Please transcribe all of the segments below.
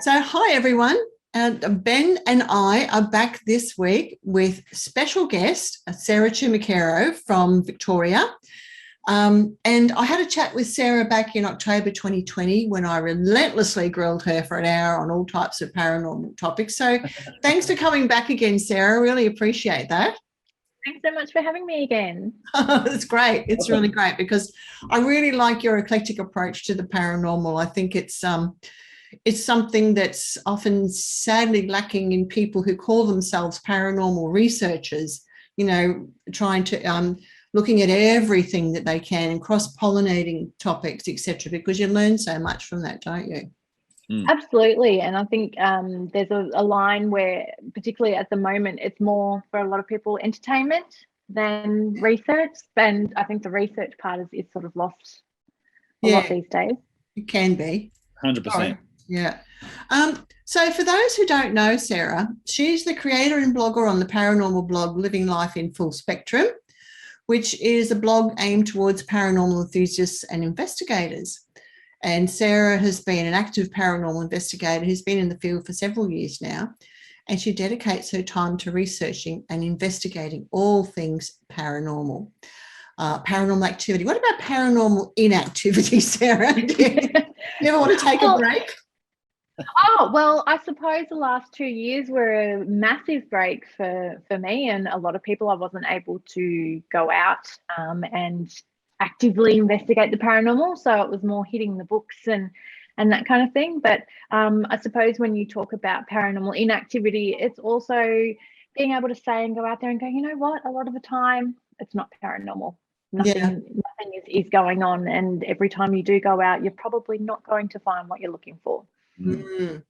So, hi everyone. Ben and I are back this week with special guest Sarah Chumacero from Victoria. And I had a chat with Sarah back in October 2020 when I relentlessly grilled her for an hour on all types of paranormal topics. So thanks for coming back again, Sarah. Really appreciate that. Thanks so much for having me again. It's great. It's really great because I really like your eclectic approach to the paranormal. I think it's something that's often sadly lacking in people who call themselves paranormal researchers, you know, trying to looking at everything that they can and cross-pollinating topics, etc., because you learn so much from that, don't you? Absolutely. And I think there's a line where, particularly at the moment, it's more for a lot of people entertainment than research. And I think the research part is sort of lost a lot these days. It can be. 100%. Yeah. So for those who don't know Sarah, she's the creator and blogger on the paranormal blog Living Life in Full Spectrum, which is a blog aimed towards paranormal enthusiasts and investigators. And Sarah has been an active paranormal investigator who's been in the field for several years now, and she dedicates her time to researching and investigating all things paranormal. Paranormal activity. What about paranormal inactivity, Sarah? Do you ever want to take a break? Oh, well, I suppose the last 2 years were a massive break for me and a lot of people. I wasn't able to go out and actively investigate the paranormal. So it was more hitting the books and that kind of thing. But I suppose when you talk about paranormal inactivity, it's also being able to say and go out there and go, you know what, a lot of the time it's not paranormal. Nothing is going on. And every time you do go out, you're probably not going to find what you're looking for.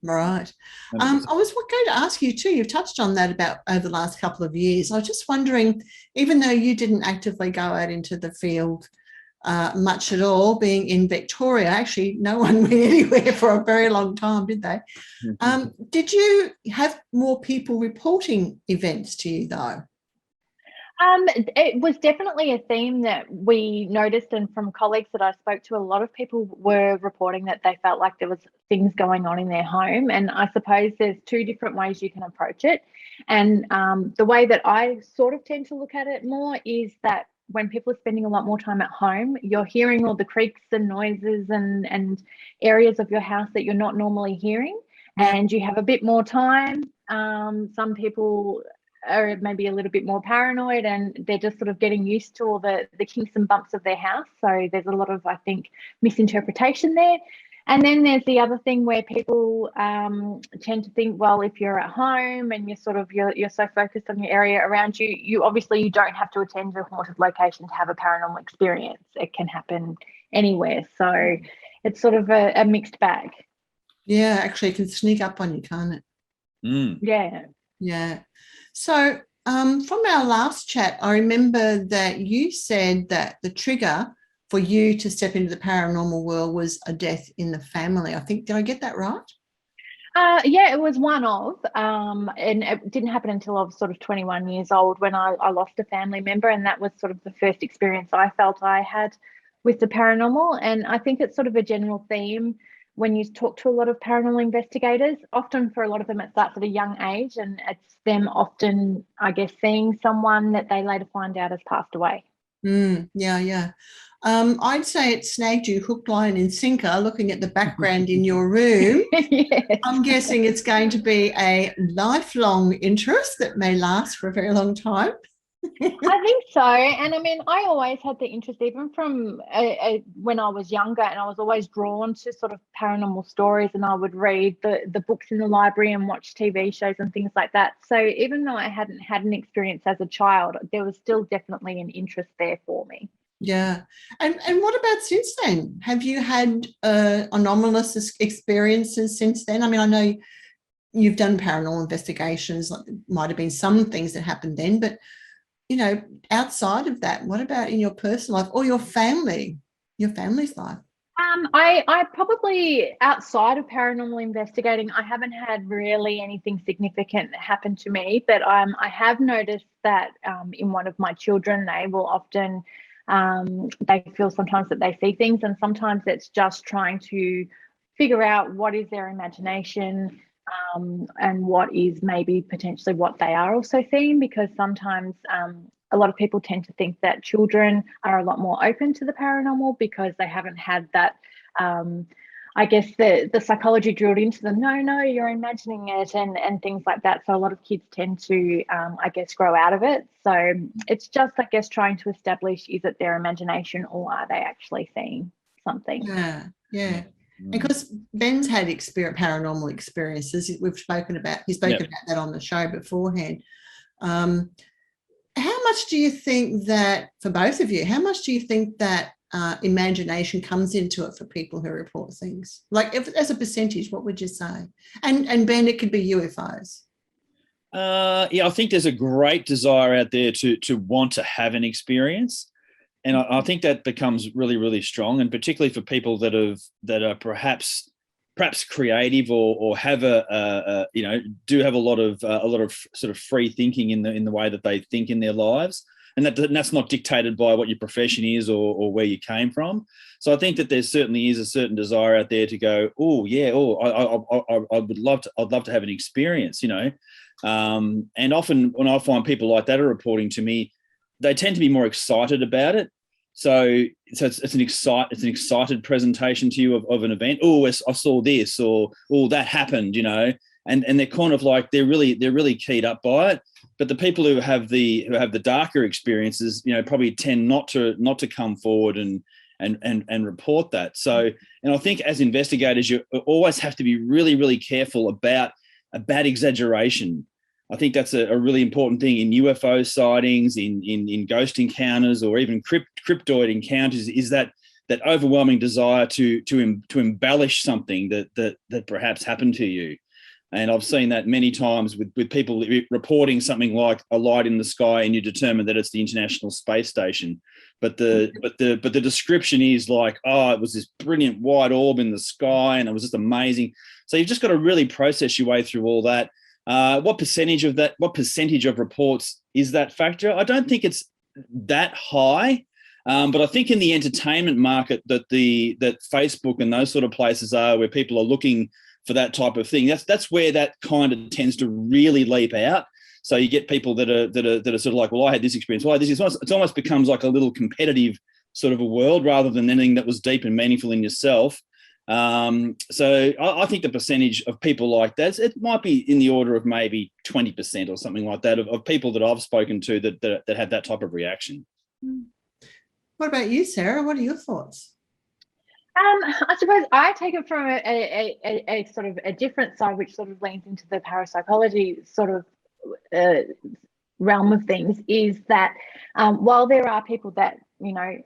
Right. I was going to ask you too, you've touched on that about over the last couple of years. I was just wondering, even though you didn't actively go out into the field much at all, being in Victoria, actually no one went anywhere for a very long time, did they? Did you have more people reporting events to you though? It was definitely a theme that we noticed, and from colleagues that I spoke to, a lot of people were reporting that they felt like there was things going on in their home. And I suppose there's two different ways you can approach it. And the way that I sort of tend to look at it more is that when people are spending a lot more time at home, you're hearing all the creaks and noises and areas of your house that you're not normally hearing, and you have a bit more time. Some people are maybe a little bit more paranoid and they're just sort of getting used to all the kinks and bumps of their house. So there's a lot of, I think, misinterpretation there. And then there's the other thing where people tend to think, well, if you're at home and you're so focused on your area around you, you don't have to attend to a haunted location to have a paranormal experience. It can happen anywhere. So it's sort of a mixed bag. Yeah, actually it can sneak up on you, can't it? Yeah. So from our last chat, I remember that you said that the trigger for you to step into the paranormal world was a death in the family. I think, did I get that right? Yeah, it was one of, and it didn't happen until I was sort of 21 years old when I lost a family member, and that was sort of the first experience I felt I had with the paranormal. And I think it's sort of a general theme when you talk to a lot of paranormal investigators. Often for a lot of them it starts at a young age, and it's them often, I guess, seeing someone that they later find out has passed away. Yeah. I'd say it snagged you hook, line and sinker looking at the background in your room. Yes. I'm guessing it's going to be a lifelong interest that may last for a very long time. I think so. And I mean, I always had the interest, even from when I was younger, and I was always drawn to sort of paranormal stories, and I would read the books in the library and watch TV shows and things like that. So even though I hadn't had an experience as a child, there was still definitely an interest there for me. Yeah. And what about since then? Have you had anomalous experiences since then? I mean, I know you've done paranormal investigations, like there might have been some things that happened then, but you know, outside of that, what about in your personal life or your family's life? I probably, outside of paranormal investigating, I haven't had really anything significant happen to me, but I have noticed that in one of my children, they will often, they feel sometimes that they see things, and sometimes it's just trying to figure out what is their imagination, and what is maybe potentially what they are also seeing, because sometimes a lot of people tend to think that children are a lot more open to the paranormal because they haven't had that, I guess, the psychology drilled into them. No, you're imagining it, and things like that. So a lot of kids tend to, I guess, grow out of it. So it's just, I guess, trying to establish, is it their imagination or are they actually seeing something? Yeah, yeah. Because Ben's had paranormal experiences. We've spoken about, he spoke about that on the show beforehand. How much do you think that, for both of you, how much do you think that imagination comes into it for people who report things? Like, as a percentage, what would you say? And Ben, it could be UFOs. Yeah, I think there's a great desire out there to want to have an experience. And I think that becomes really, really strong, and particularly for people that are perhaps creative or have do have a lot of sort of free thinking in the way that they think in their lives, and that's not dictated by what your profession is or where you came from. So I think that there certainly is a certain desire out there to go, I'd love to have an experience, and often when I find people like that are reporting to me, they tend to be more excited about it. So it's an excited presentation to you of an event. Oh, I saw this, or that happened, and they're kind of like they're really keyed up by it. But the people who have the darker experiences, probably tend not to come forward and report that. So, and I think as investigators, you always have to be really, really careful about exaggeration. I think that's a really important thing in UFO sightings, in ghost encounters, or even cryptoid encounters, is that overwhelming desire to embellish something that perhaps happened to you. And I've seen that many times with people reporting something like a light in the sky, and you determine that it's the International Space Station, but the description is like, oh, it was this brilliant white orb in the sky, and it was just amazing. So you've just got to really process your way through all that. What percentage of reports is that factor? I don't think it's that high, but I think in the entertainment market that Facebook and those sort of places are, where people are looking for that type of thing, that's where that kind of tends to really leap out. So you get people that are sort of like, well, I had this experience. Well, it almost becomes like a little competitive sort of a world rather than anything that was deep and meaningful in yourself. So I think the percentage of people like that, it might be in the order of maybe 20% or something like that of people that I've spoken to that have that type of reaction. What about you, Sarah? What are your thoughts? I suppose I take it from a sort of a different side, which sort of leans into the parapsychology sort of realm of things, is that while there are people that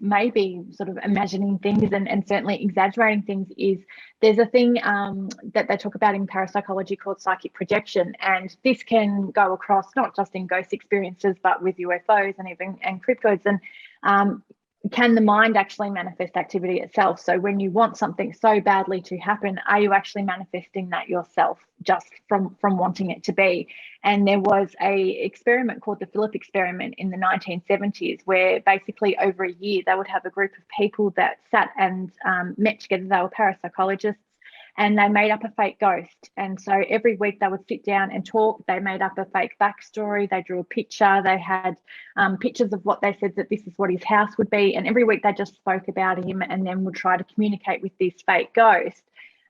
may be sort of imagining things and certainly exaggerating things, is there's a thing that they talk about in parapsychology called psychic projection, and this can go across not just in ghost experiences but with UFOs and cryptoids, and can the mind actually manifest activity itself? So when you want something so badly to happen, are you actually manifesting that yourself just from wanting it to be? And there was a experiment called the Philip experiment in the 1970s, where basically over a year they would have a group of people that sat and met together. They were parapsychologists, and they made up a fake ghost. And so every week they would sit down and talk. They made up a fake backstory. They drew a picture. They had pictures of what they said that this is what his house would be. And every week they just spoke about him and then would try to communicate with this fake ghost.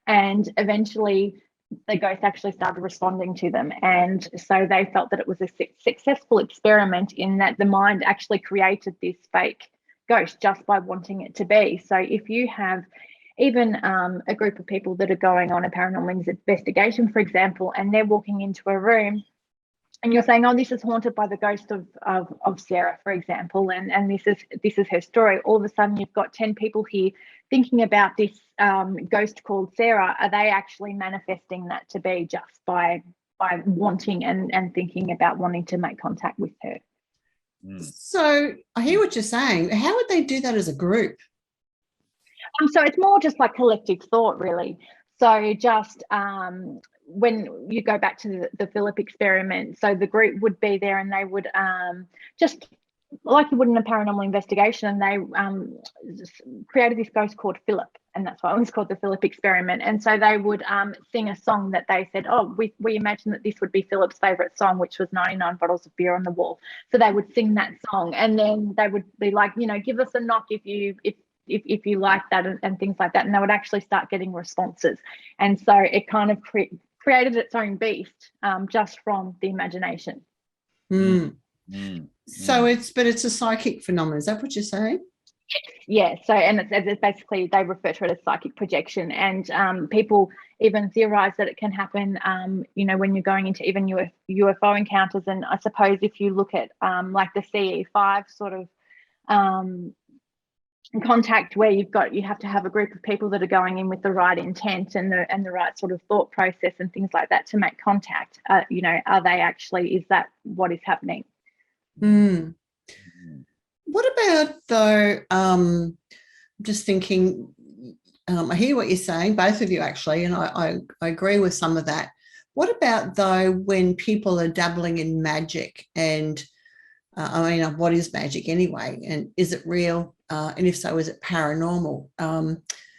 And eventually the ghost actually started responding to them. And so they felt that it was a successful experiment in that the mind actually created this fake ghost just by wanting it to be. So if you have even a group of people that are going on a paranormal investigation, for example, and they're walking into a room and you're saying, oh, this is haunted by the ghost of Sarah, for example, and this is her story. All of a sudden, you've got 10 people here thinking about this ghost called Sarah. Are they actually manifesting that to be just by wanting and thinking about wanting to make contact with her? So I hear what you're saying. How would they do that as a group? So it's more just like collective thought, really. So just when you go back to the Philip experiment, so the group would be there and they would just like you would in a paranormal investigation, and they created this ghost called Philip, and that's why it was called the Philip experiment. And so they would sing a song that they said, oh, we imagine that this would be Philip's favorite song, which was 99 bottles of beer on the wall. So they would sing that song, and then they would be like, give us a knock if you like that, and things like that. And they would actually start getting responses. And so it kind of created its own beast just from the imagination. So it's a psychic phenomenon. Is that what you're saying? Yeah. So, and it's basically, they refer to it as psychic projection, and people even theorize that it can happen, when you're going into even UFO encounters. And I suppose if you look at like the CE5 sort of contact, where you have to have a group of people that are going in with the right intent and the right sort of thought process and things like that to make contact. Are they actually, is that what is happening? What about though? I'm just thinking. I hear what you're saying, both of you actually, and I agree with some of that. What about though when people are dabbling in magic? And what is magic anyway? And is it real? And if so, is it paranormal?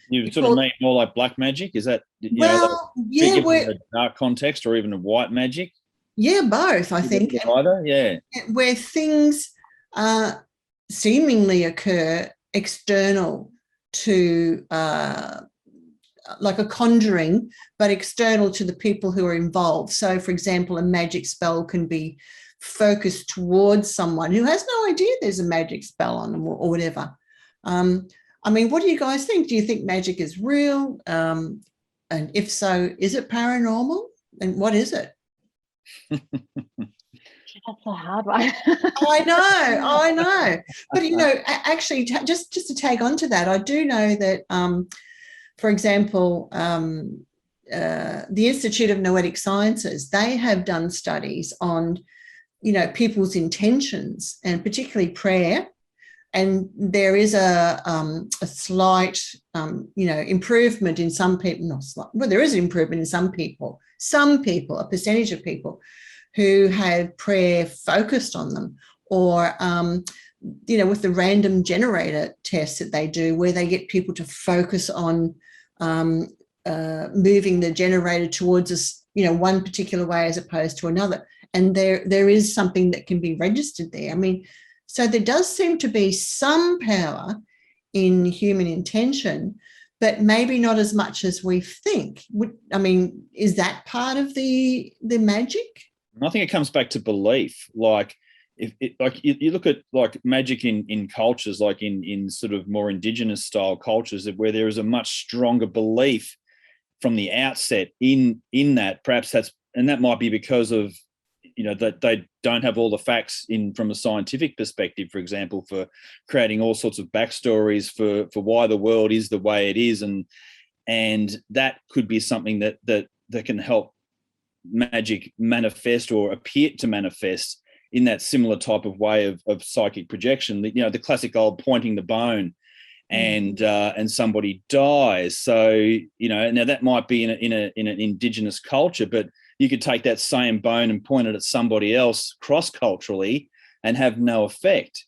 You sort of mean more like black magic? Is that a dark context, or even a white magic? Yeah, both. I think either. Yeah, where things seemingly occur external to like a conjuring, but external to the people who are involved. So, for example, a magic spell can be focused towards someone who has no idea there's a magic spell on them or whatever. What do you guys think? Do you think magic is real? And if so, is it paranormal? And what is it? That's a hard one. I know. But, actually, just to tag on to that, I do know that, for example, the Institute of Noetic Sciences, they have done studies on, people's intentions and particularly prayer. And there is a slight, improvement in some people, not slight, well, there is an improvement in some people, a percentage of people who have prayer focused on them, or, with the random generator tests that they do, where they get people to focus on moving the generator towards us, one particular way as opposed to another. And there is something that can be registered there. So there does seem to be some power in human intention, but maybe not as much as we think. Is that part of the magic? I think it comes back to belief. Like, if you look at like magic in cultures, like in sort of more indigenous style cultures, where there is a much stronger belief from the outset in that. Perhaps that might be because of, that they don't have all the facts from a scientific perspective, for example, for creating all sorts of backstories for why the world is the way it is, and that could be something that can help magic manifest or appear to manifest in that similar type of way of psychic projection. The classic old pointing the bone, and somebody dies. So now that might be in an indigenous culture, but you could take that same bone and point it at somebody else cross-culturally and have no effect.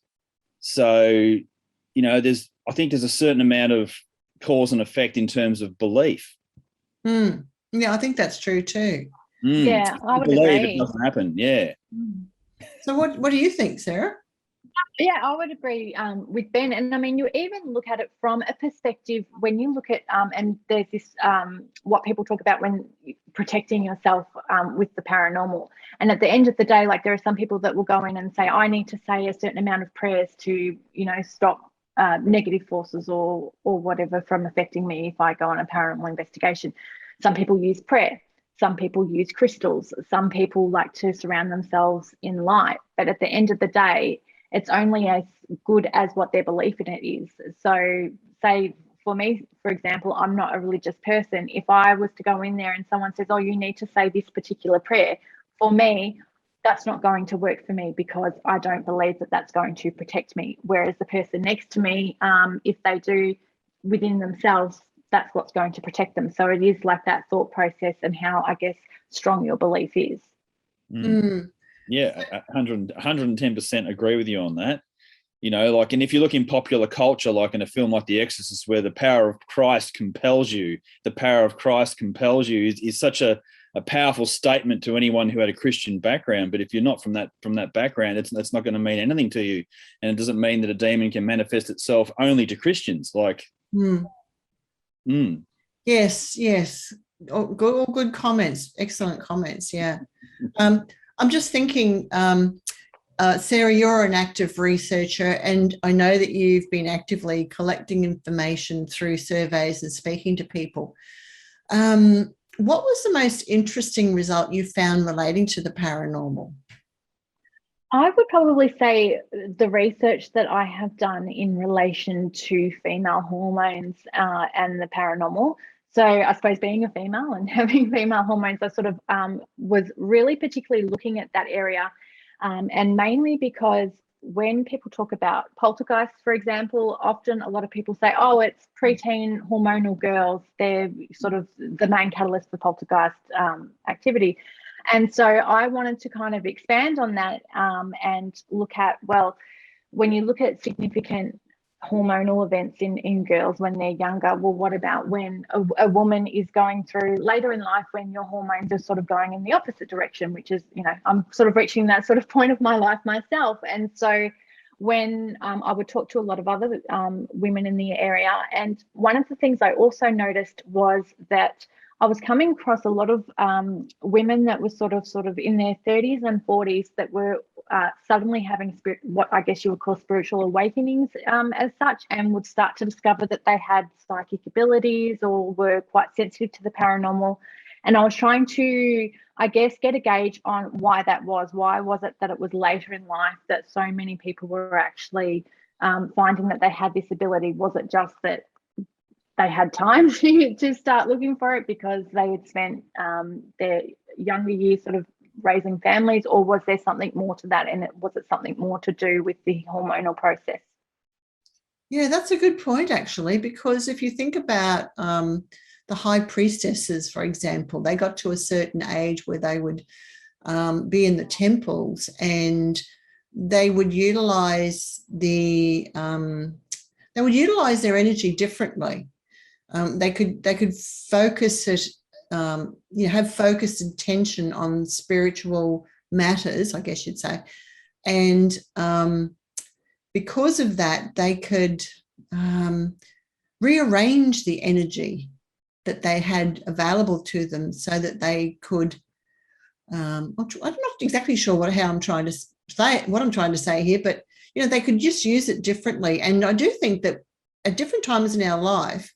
So, I think there's a certain amount of cause and effect in terms of belief. Yeah, I think that's true too. Yeah, I would believe agree. It doesn't happen. Yeah. So what do you think, Sarah? Yeah, I would agree with Ben. And you even look at it from a perspective when you look at, and there's this, what people talk about when protecting yourself with the paranormal. And at the end of the day, like there are some people that will go in and say, I need to say a certain amount of prayers to, stop negative forces or whatever from affecting me if I go on a paranormal investigation. Some people use prayer. Some people use crystals. Some people like to surround themselves in light. But at the end of the day, it's only as good as what their belief in it is. So say for me, for example, I'm not a religious person. If I was to go in there and someone says, oh, you need to say this particular prayer, for me, that's not going to work for me because I don't believe that that's going to protect me. Whereas the person next to me, if they do within themselves, that's what's going to protect them. So it is like that thought process and how, I guess, strong your belief is. Yeah, 110% agree with you on that. You know, like, and if you look in popular culture, like in a film like The Exorcist, where the power of Christ compels you, is such a powerful statement to anyone who had a Christian background. But if you're not from that background, it's not going to mean anything to you. And it doesn't mean that a demon can manifest itself only to Christians. Like, Yes. All good comments. Excellent comments. Yeah. I'm just thinking, Sarah, you're an active researcher, and I know that you've been actively collecting information through surveys and speaking to people. What was the most interesting result you found relating to the paranormal? I would probably say the research that I have done in relation to female hormones and the paranormal. So I suppose being a female and having female hormones, I sort of was really particularly looking at that area. And mainly because when people talk about poltergeists, for example, often a lot of people say, oh, it's preteen hormonal girls. They're sort of the main catalyst for poltergeist activity. And so I wanted to kind of expand on that and look at, well, when you look at significant hormonal events in girls when they're younger, well, what about when a woman is going through later in life when your hormones are sort of going in the opposite direction, which is, you know, I'm sort of reaching that sort of point of my life myself. And so when I would talk to a lot of other women in the area, and one of the things I also noticed was that I was coming across a lot of women that were sort of in their 30s and 40s that were suddenly having what I guess you would call spiritual awakenings as such, and would start to discover that they had psychic abilities or were quite sensitive to the paranormal. And I was trying to, I guess, get a gauge on why that was. Why was it that it was later in life that so many people were actually finding that they had this ability? Was it just that they had time to start looking for it because they had spent their younger years sort of raising families, or was there something more to that? And was it something more to do with the hormonal process? Yeah, that's a good point, actually, because if you think about the high priestesses, for example, they got to a certain age where they would be in the temples, and they would utilize their energy differently. They could focus it, have focused attention on spiritual matters, I guess you'd say, and because of that, they could rearrange the energy that they had available to them so that they could. I'm not exactly sure how I'm trying to say what I'm trying to say here, but they could just use it differently. And I do think that at different times in our life,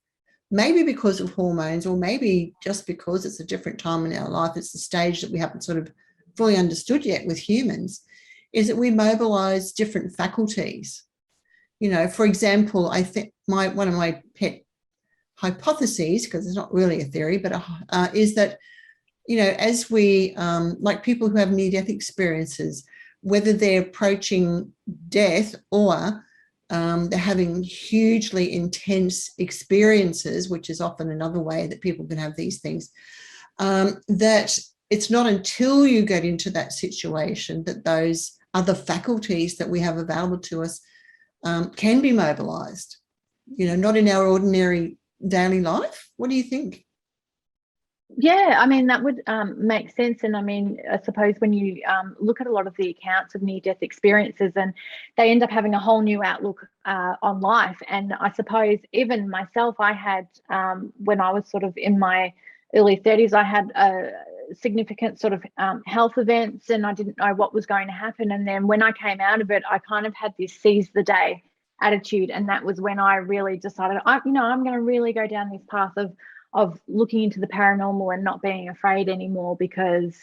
maybe because of hormones, or maybe just because it's a different time in our life, it's the stage that we haven't sort of fully understood yet with humans, is that we mobilize different faculties. For example, I think one of my pet hypotheses, because it's not really a theory, but is that, as we, like people who have near-death experiences, whether they're approaching death or they're having hugely intense experiences, which is often another way that people can have these things, that it's not until you get into that situation that those other faculties that we have available to us can be mobilized, not in our ordinary daily life. What do you think? Yeah, I mean, that would make sense. And I mean, I suppose when you look at a lot of the accounts of near-death experiences, and they end up having a whole new outlook on life. And I suppose even myself, I had, when I was sort of in my early 30s, I had a significant sort of health events, and I didn't know what was going to happen. And then when I came out of it, I kind of had this seize the day attitude. And that was when I really decided, I'm going to really go down this path of looking into the paranormal and not being afraid anymore because,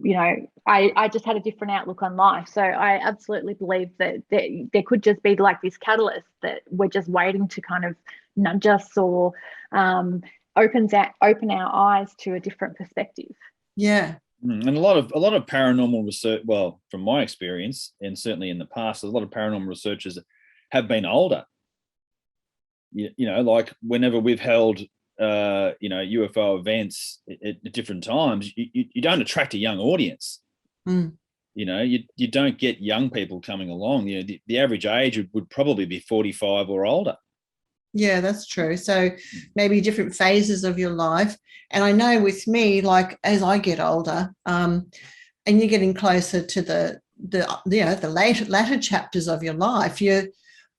you know, I just had a different outlook on life. So I absolutely believe that there could just be like this catalyst that we're just waiting to kind of nudge us or open our eyes to a different perspective. Yeah. And a lot of paranormal research, well, from my experience, and certainly in the past, a lot of paranormal researchers have been older. You know, like whenever we've held UFO events at different times, you don't attract a young audience. You know, you don't get young people coming along. You know, the average age would probably be 45 or older. Yeah, that's true. So maybe different phases of your life. And I know with me, like as I get older, and you're getting closer to the latter chapters of your life,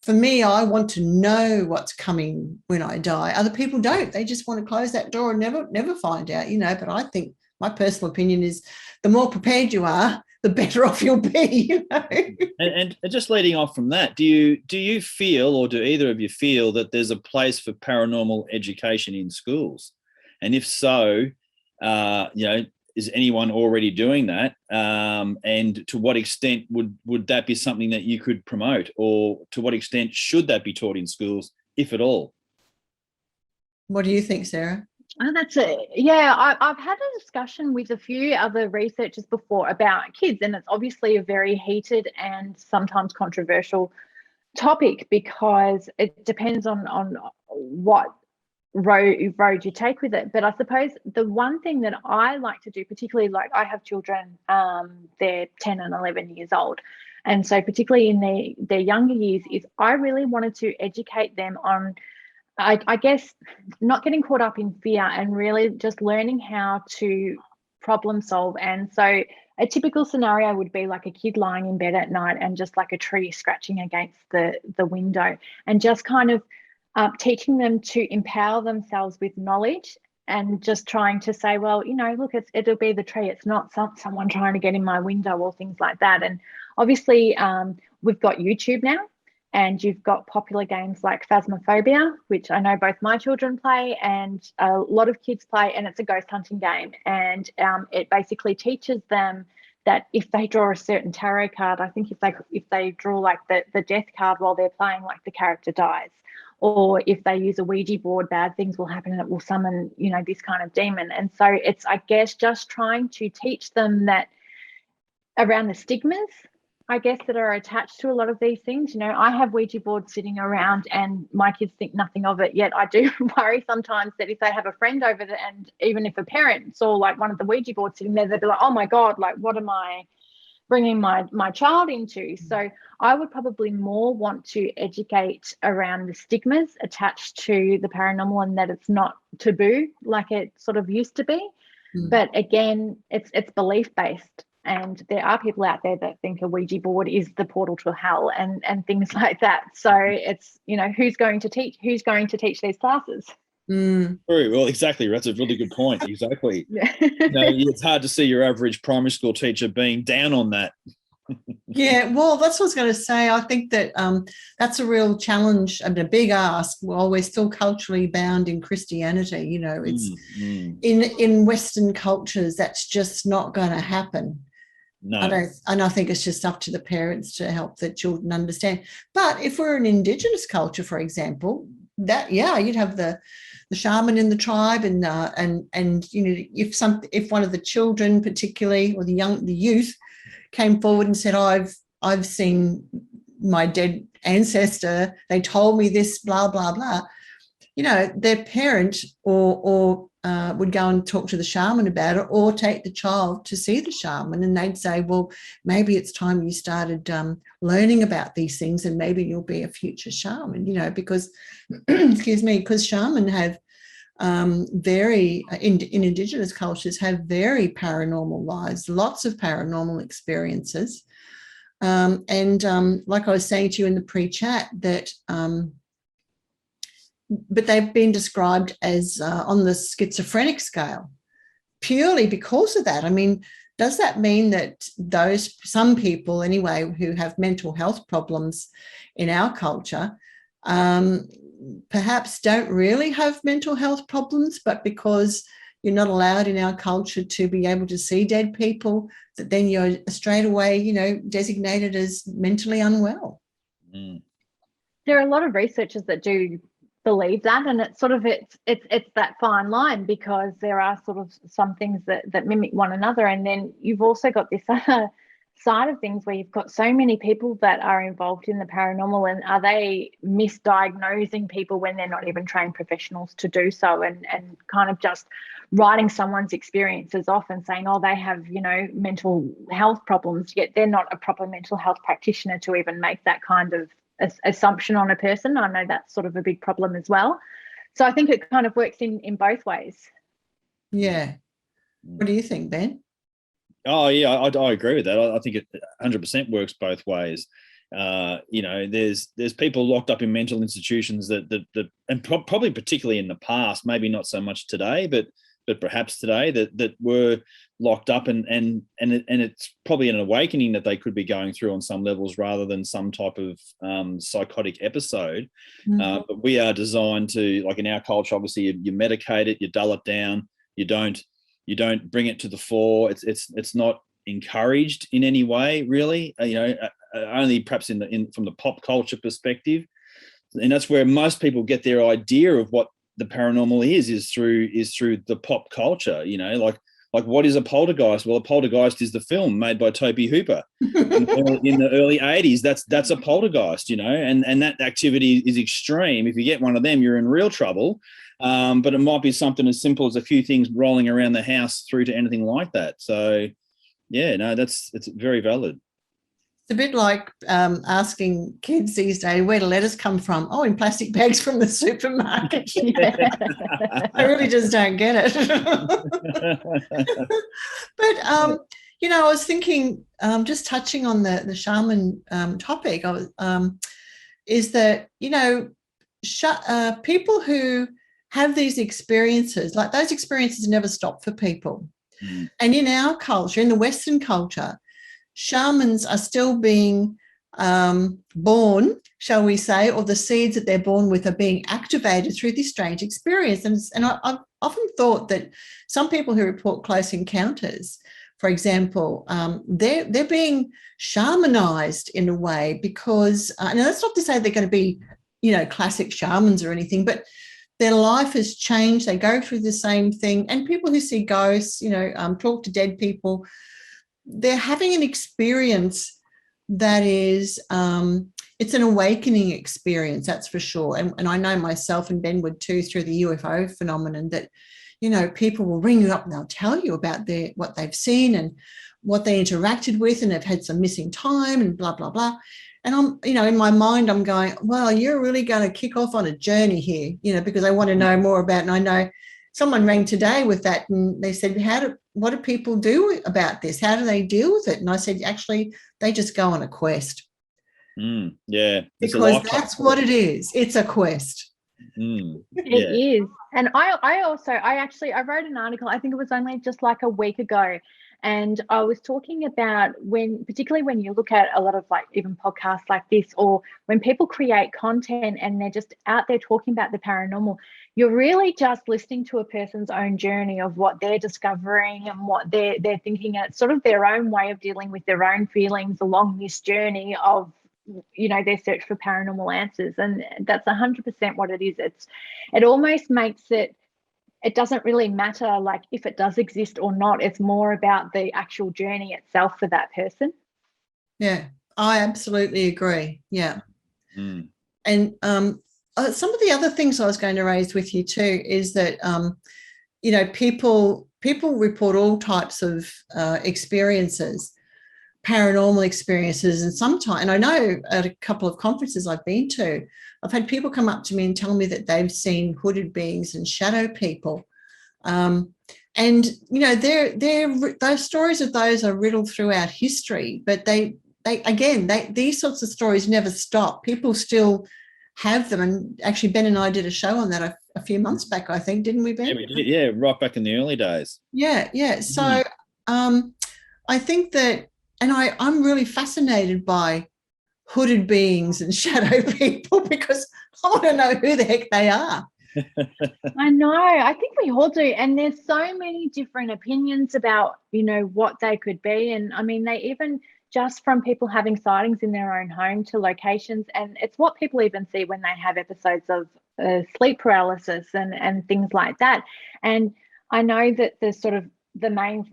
for me, I want to know what's coming when I die. Other people don't. They just want to close that door and never find out, you know. But I think my personal opinion is the more prepared you are, the better off you'll be, you know. And just leading off from that, do you feel, or do either of you feel, that there's a place for paranormal education in schools? And if so, is anyone already doing that? And to what extent would that be something that you could promote, or to what extent should that be taught in schools, if at all? What do you think, Sarah? Oh, that's it. Yeah, I've had a discussion with a few other researchers before about kids, and it's obviously a very heated and sometimes controversial topic because it depends on what road you take with it. But I suppose the one thing that I like to do, particularly, like I have children, they're 10 and 11 years old, and so particularly in their younger years, is I really wanted to educate them on, I guess, not getting caught up in fear and really just learning how to problem solve. And so a typical scenario would be like a kid lying in bed at night and just like a tree scratching against the window, and just kind of teaching them to empower themselves with knowledge and just trying to say, well, you know, look, it'll be the tree. It's not someone trying to get in my window or things like that. And obviously we've got YouTube now. And you've got popular games like Phasmophobia, which I know both my children play and a lot of kids play, and it's a ghost hunting game. And it basically teaches them that if they draw a certain tarot card, I think if they draw like the death card while they're playing, like the character dies. Or if they use a Ouija board, bad things will happen and it will summon, you know, this kind of demon. And so it's, I guess, just trying to teach them that around the stigmas, I guess, that are attached to a lot of these things. You know, I have Ouija boards sitting around and my kids think nothing of it, yet I do worry sometimes that if they have a friend over there, and even if a parent saw like one of the Ouija boards sitting there, they'd be like, oh my God, like what am I bringing my child into? So I would probably more want to educate around the stigmas attached to the paranormal, and that it's not taboo like it sort of used to be. But again, it's belief based. And there are people out there that think a Ouija board is the portal to hell and things like that. So it's, you know, who's going to teach these classes? Very well, exactly. That's a really good point. Exactly. You know, it's hard to see your average primary school teacher being down on that. Yeah, well, that's what I was going to say. I think that that's a real challenge and a big ask while we're still culturally bound in Christianity. You know, it's in Western cultures, that's just not going to happen. No. I think it's just up to the parents to help the children understand. But if we're an Indigenous culture, for example, you'd have the shaman in the tribe, and you know, if one of the children, particularly, or the youth, came forward and said, I've seen my dead ancestor, they told me this, blah blah blah, you know, their parent or would go and talk to the shaman about it, or take the child to see the shaman, and they'd say, well, maybe it's time you started learning about these things, and maybe you'll be a future shaman, you know, because because shaman have in Indigenous cultures have very paranormal lives, lots of paranormal experiences, and like I was saying to you in the pre-chat, that but they've been described as on the schizophrenic scale purely because of that. I mean, does that mean that some people anyway who have mental health problems in our culture, perhaps don't really have mental health problems, but because you're not allowed in our culture to be able to see dead people, that then you're straight away, designated as mentally unwell. Mm. There are a lot of researchers that do believe that, and it's sort of it's that fine line, because there are sort of some things that mimic one another, and then you've also got this other side of things where you've got so many people that are involved in the paranormal, and are they misdiagnosing people when they're not even trained professionals to do so, and kind of just writing someone's experiences off and saying, oh, they have mental health problems, yet they're not a proper mental health practitioner to even make that kind of assumption on a person. I know that's sort of a big problem as well. So I think it kind of works in both ways. Yeah. What do you think, Ben? Oh, yeah, I agree with that. I think it 100% works both ways. There's people locked up in mental institutions that and probably particularly in the past, maybe not so much today, but perhaps today, that were locked up, and it's probably an awakening that they could be going through on some levels, rather than some type of psychotic episode. Mm-hmm. But we are designed to, like in our culture, obviously you medicate it, you dull it down, you don't bring it to the fore. It's not encouraged in any way, really. Only perhaps from the pop culture perspective, and that's where most people get their idea of what the paranormal is through the pop culture. Like what is a poltergeist? Well, a poltergeist is the film made by Tobe Hooper in the early 80s. That's a poltergeist, and that activity is extreme. If you get one of them, you're in real trouble. But it might be something as simple as a few things rolling around the house through to anything like that. So, yeah, no, it's very valid. It's a bit like asking kids these days, where do letters come from? Oh, in plastic bags from the supermarket. I really just don't get it. But, I was thinking, just touching on the shaman topic, is that, people who have these experiences, like those experiences never stop for people. Mm. And in our culture, in the Western culture, shamans are still being born, shall we say, or the seeds that they're born with are being activated through this strange experience. And I've often thought that some people who report close encounters, for example, they're being shamanized in a way, because, and that's not to say they're going to be, classic shamans or anything, but their life has changed. They go through the same thing. And people who see ghosts, talk to dead people, they're having an experience that is, it's an awakening experience, that's for sure. And I know myself and Ben would too, through the UFO phenomenon, that, people will ring you up and they'll tell you about what they've seen and what they interacted with, and they've had some missing time and blah, blah, blah. And I'm, in my mind, I'm going, well, you're really going to kick off on a journey here, because I want to know more about it. And I know someone rang today with that, and they said, what do people do about this? How do they deal with it? And I said, actually, they just go on a quest. Yeah. Because that's what it is. It's a quest. It is. And I wrote an article, I think it was only just like a week ago, and I was talking about particularly when you look at a lot of like even podcasts like this, or when people create content and they're just out there talking about the paranormal, you're really just listening to a person's own journey of what they're discovering and what they're thinking. And it's sort of their own way of dealing with their own feelings along this journey of, their search for paranormal answers. And that's 100% what it is. It almost makes it doesn't really matter like if it does exist or not. It's more about the actual journey itself for that person. Yeah, I absolutely agree. Yeah. And some of the other things I was going to raise with you too is that, people report all types of experiences, paranormal experiences, and sometimes, and I know at a couple of conferences I've been to, I've had people come up to me and tell me that they've seen hooded beings and shadow people. And, those stories of those are riddled throughout history, but these sorts of stories never stop. People still have them. And actually, Ben and I did a show on that a few months back, I think, didn't we, Ben? Yeah, we did. Yeah, right back in the early days. Yeah. So I think that, and I'm really fascinated by hooded beings and shadow people, because I want to know who the heck they are. I know. I think we all do. And there's so many different opinions about, what they could be. And I mean, they even just from people having sightings in their own home to locations. And it's what people even see when they have episodes of sleep paralysis and things like that. And I know that there's sort of the main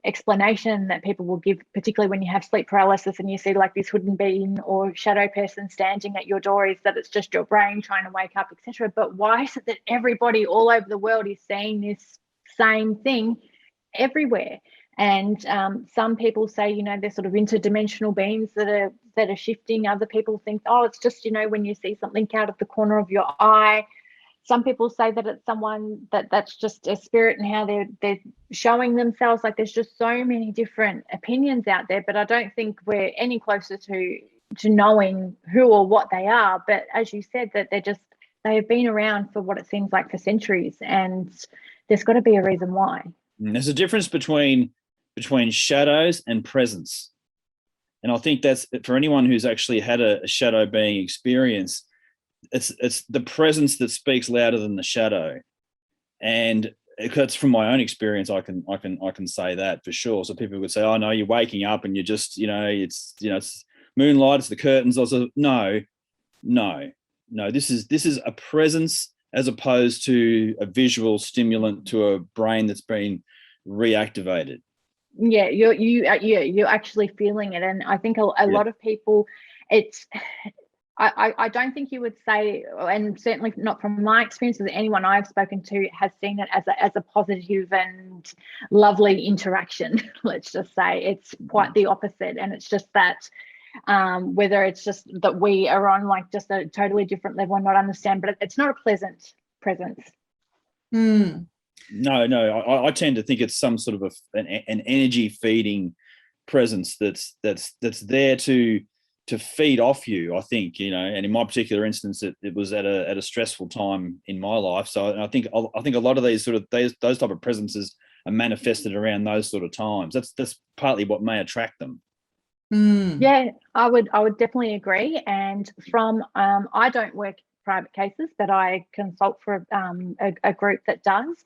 explanation that people will give, particularly when you have sleep paralysis and you see like this hidden being or shadow person standing at your door, is that it's just your brain trying to wake up, etc. But why is it that everybody all over the world is seeing this same thing everywhere? And some people say, they're sort of interdimensional beings that are shifting. Other people think, oh, it's just, when you see something out of the corner of your eye. Some people say that it's someone that's just a spirit and how they're showing themselves. Like, there's just so many different opinions out there, but I don't think we're any closer to knowing who or what they are. But as you said, that they have been around for what it seems like for centuries, and there's got to be a reason why. There's a difference between shadows and presence. And I think that's for anyone who's actually had a shadow being experience. It's the presence that speaks louder than the shadow, and it's from my own experience. I can say that for sure. So people would say, "Oh no, you're waking up and you're just it's moonlight, it's the curtains." I was like, no. This is a presence as opposed to a visual stimulant to a brain that's been reactivated. Yeah, you're actually feeling it, and I think a lot of people, it's. I don't think you would say, and certainly not from my experience, that anyone I've spoken to has seen it as a positive and lovely interaction. Let's just say it's quite the opposite, and it's just that whether it's just that we are on like just a totally different level and not understand, but it's not a pleasant presence. Mm. No, I tend to think it's some sort of an energy feeding presence that's there to feed off you, I think, and in my particular instance, it was at a stressful time in my life. So I think a lot of these those type of presences are manifested around those sort of times. That's partly what may attract them. Mm. Yeah, I would definitely agree. And from I don't work private cases, but I consult for a group that does.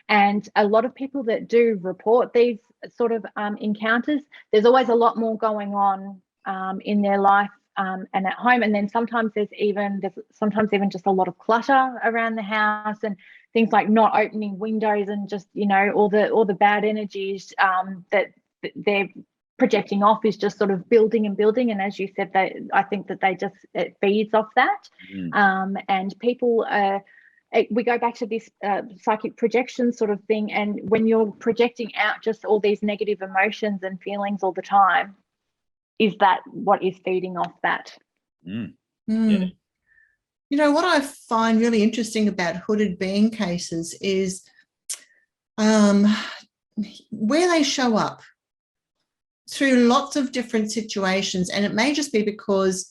And a lot of people that do report these sort of encounters, there's always a lot more going on in their life and at home. And then sometimes there's even just a lot of clutter around the house and things like not opening windows and just, all the bad energies that they're projecting off is just sort of building and building. And as you said, I think that it feeds off that. And people we go back to this psychic projection sort of thing. And when you're projecting out just all these negative emotions and feelings all the time, is that what is feeding off that? Yeah. What I find really interesting about hooded being cases is where they show up through lots of different situations. And it may just be because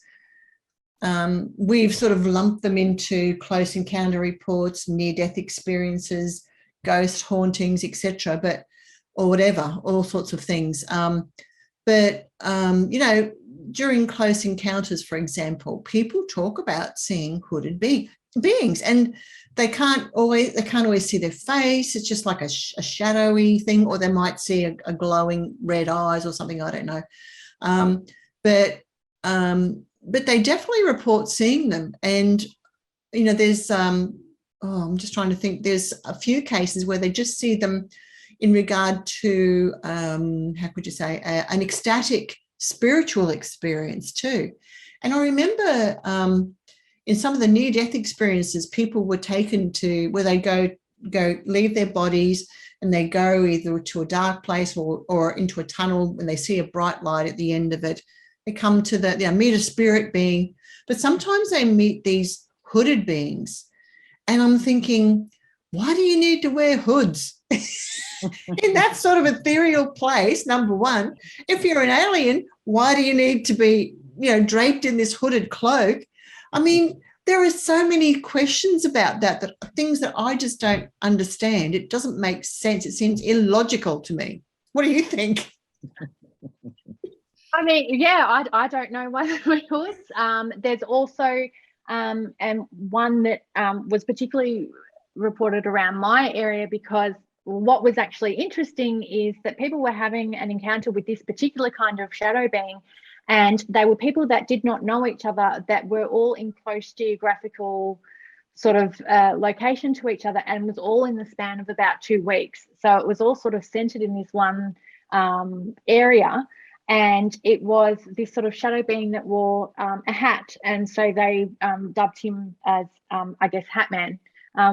we've sort of lumped them into close encounter reports, near-death experiences, ghost hauntings, etc., or whatever, all sorts of things. During close encounters, for example, people talk about seeing hooded beings, and they can't always see their face. It's just like a shadowy thing, or they might see a glowing red eyes or something. I don't know. But they definitely report seeing them. And, there's, I'm just trying to think, there's a few cases where they just see them in regard to, how could you say, an ecstatic spiritual experience too. And I remember in some of the near-death experiences, people were taken to where they go leave their bodies and they go either to a dark place or into a tunnel when they see a bright light at the end of it. They come to meet a spirit being, but sometimes they meet these hooded beings. And I'm thinking, why do you need to wear hoods in that sort of ethereal place? Number one, if you're an alien, why do you need to be, draped in this hooded cloak? I mean, there are so many questions about that things that I just don't understand. It doesn't make sense. It seems illogical to me. What do you think? I mean, yeah, I don't know why there were hoods. There's also and one that was particularly reported around my area, because what was actually interesting is that people were having an encounter with this particular kind of shadow being, and they were people that did not know each other, that were all in close geographical sort of location to each other, and was all in the span of about 2 weeks. So it was all sort of centered in this one area. And it was this sort of shadow being that wore a hat. And so they dubbed him as, I guess, Hat Man,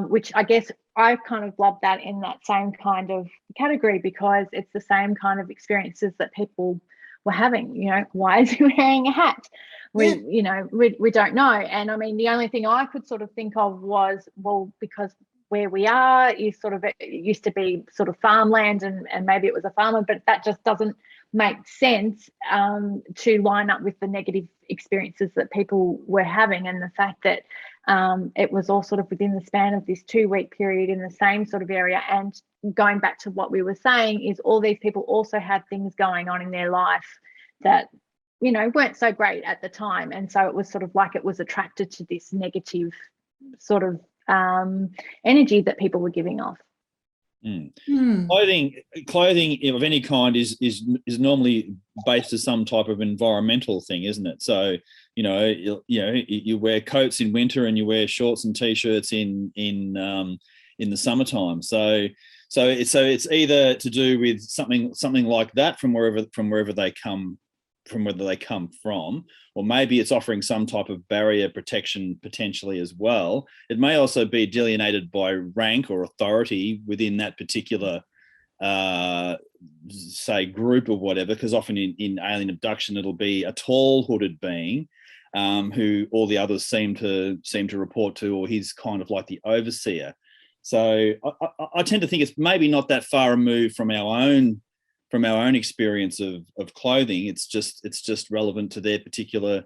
which I guess I kind of lumped that in that same kind of category, because it's the same kind of experiences that people were having. You know, why is he wearing a hat? We don't know. And I mean, the only thing I could sort of think of was, well, because where we are is sort of, it used to be sort of farmland, and maybe it was a farmer, but that just doesn't make sense to line up with the negative experiences that people were having, and the fact that it was all sort of within the span of this 2-week period in the same sort of area. And going back to what we were saying, is all these people also had things going on in their life that, you know, weren't so great at the time, and so it was sort of like it was attracted to this negative sort of energy that people were giving off. Clothing of any kind is normally based on some type of environmental thing, isn't it? So you wear coats in winter and you wear shorts and t-shirts in the summertime. So it's either to do with something like that from wherever they come from, or maybe it's offering some type of barrier protection potentially as well. It may also be delineated by rank or authority within that particular say group or whatever, because often in alien abduction it'll be a tall hooded being who all the others seem to report to, or he's kind of like the overseer. So I tend to think it's maybe not that far removed from our own experience of clothing. It's just relevant to their particular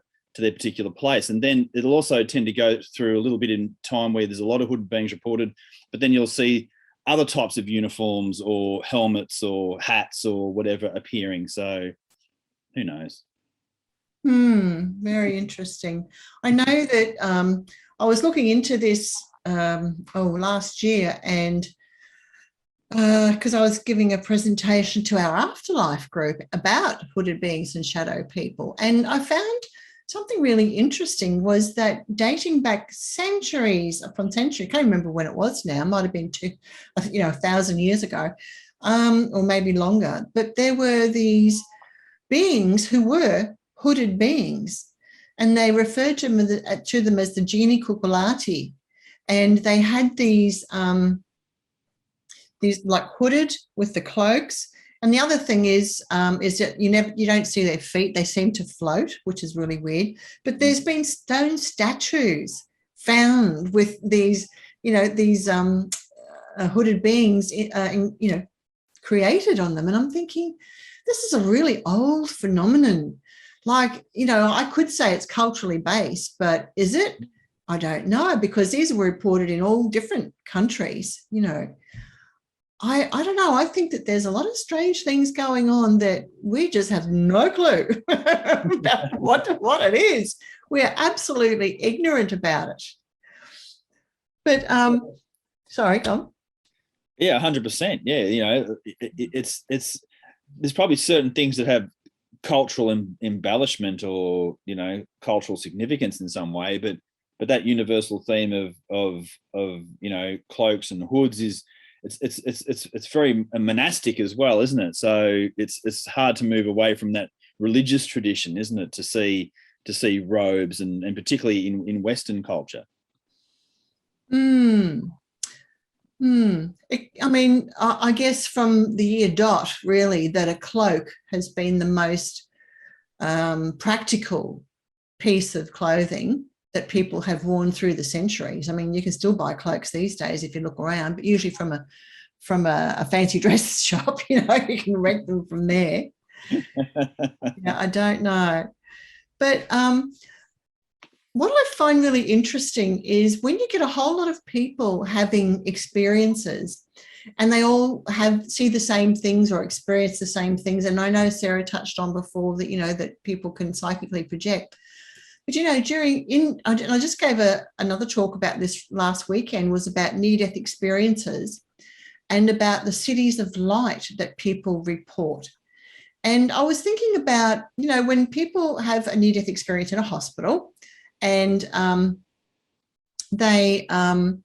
place. And then it'll also tend to go through a little bit in time where there's a lot of hooded beings reported, but then you'll see other types of uniforms or helmets or hats or whatever appearing. So who knows? Very interesting. I know that I was looking into this last year, and because I was giving a presentation to our afterlife group about hooded beings and shadow people, and I found something really interesting was that dating back centuries upon century, I can't remember when it was now, it might have been 1,000 years ago, or maybe longer, but there were these beings who were hooded beings, and they referred to them as the genie cuculati, and they had these like hooded with the cloaks. And the other thing is that you don't see their feet; they seem to float, which is really weird. But there's been stone statues found with these hooded beings, created on them, and I'm thinking, this is a really old phenomenon. Like, I could say it's culturally based, but is it? I don't know, because these were reported in all different countries. I don't know. I think that there's a lot of strange things going on that we just have no clue about what it is. We are absolutely ignorant about it. But sorry, Tom. Yeah, 100%. Yeah, it's there's probably certain things that have cultural embellishment or cultural significance in some way, but that universal theme of cloaks and hoods is. It's very monastic as well, isn't it? So it's hard to move away from that religious tradition, isn't it? To see robes and particularly in Western culture. I mean, I guess from the year dot, really, that a cloak has been the most practical piece of clothing that people have worn through the centuries. I mean, you can still buy cloaks these days if you look around, but usually from a fancy dress shop, you can rent them from there. I don't know. But what I find really interesting is when you get a whole lot of people having experiences, and they all see the same things or experience the same things. And I know Sarah touched on before that, that people can psychically project. But, I just gave another talk about this last weekend, was about near-death experiences and about the cities of light that people report. And I was thinking about, when people have a near-death experience in a hospital, and they can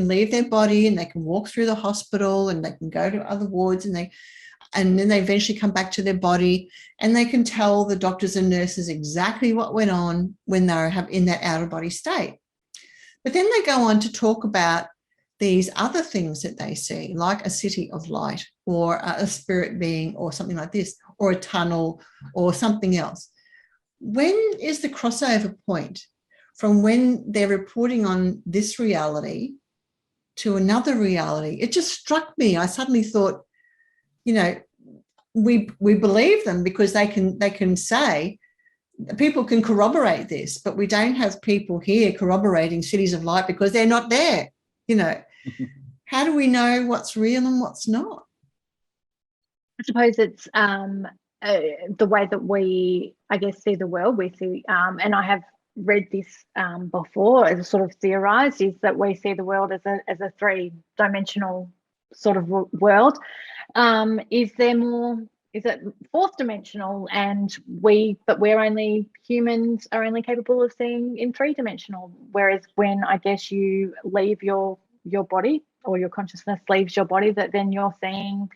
leave their body and they can walk through the hospital and they can go to other wards, and then they eventually come back to their body, and they can tell the doctors and nurses exactly what went on when they were in that out-of-body state. But then they go on to talk about these other things that they see, like a city of light or a spirit being or something like this, or a tunnel or something else. When is the crossover point from when they're reporting on this reality to another reality? It just struck me. I suddenly thought, we believe them because they can say, people can corroborate this, but we don't have people here corroborating cities of light because they're not there. How do we know what's real and what's not? I suppose it's the way that we, I guess, see the world. We see, and I have read this before, as sort of theorized, is that we see the world as a three-dimensional sort of world. Is it fourth dimensional, and humans are only capable of seeing in three-dimensional, whereas when, I guess, you leave your body, or your consciousness leaves your body, that then you're seeing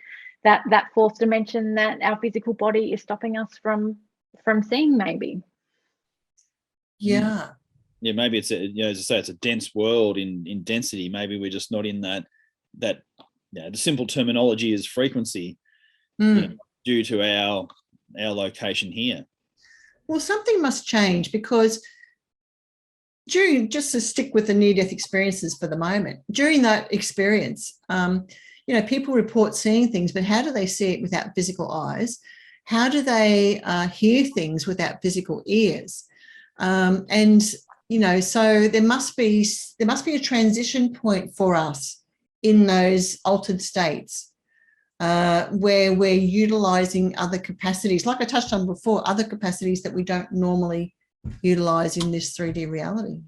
that fourth dimension that our physical body is stopping us from seeing, maybe. Yeah. Yeah, maybe it's as I say, it's a dense world in density. Maybe we're just not in that the simple terminology is frequency, due to our location here. Well, something must change, because just to stick with the near-death experiences for the moment, during that experience, people report seeing things, but how do they see it without physical eyes? How do they hear things without physical ears? So there must be a transition point for us in those altered states, where we're utilizing other capacities, like I touched on before, other capacities that we don't normally utilize in this 3D reality.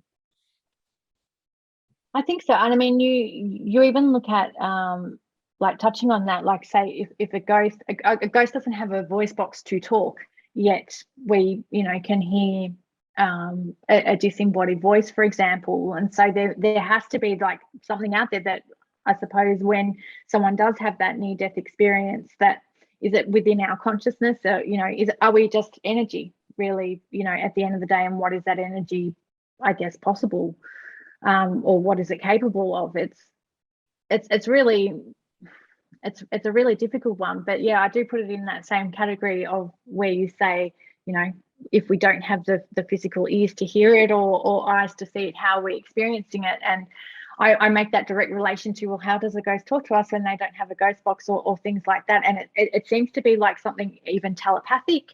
I think so. And I mean, you even look at like touching on that, like say if a ghost doesn't have a voice box to talk, yet we can hear a disembodied voice, for example. And so there has to be like something out there that, I suppose, when someone does have that near-death experience, that is it within our consciousness, or are we just energy, really, at the end of the day? And what is that energy, I guess, possible, or what is it capable of? It's really a really difficult one. But yeah, I do put it in that same category of where you say, if we don't have the physical ears to hear it, or eyes to see it, how are we experiencing it? And I make that direct relation to, well, how does a ghost talk to us when they don't have a ghost box, or things like that? And it seems to be like something even telepathic.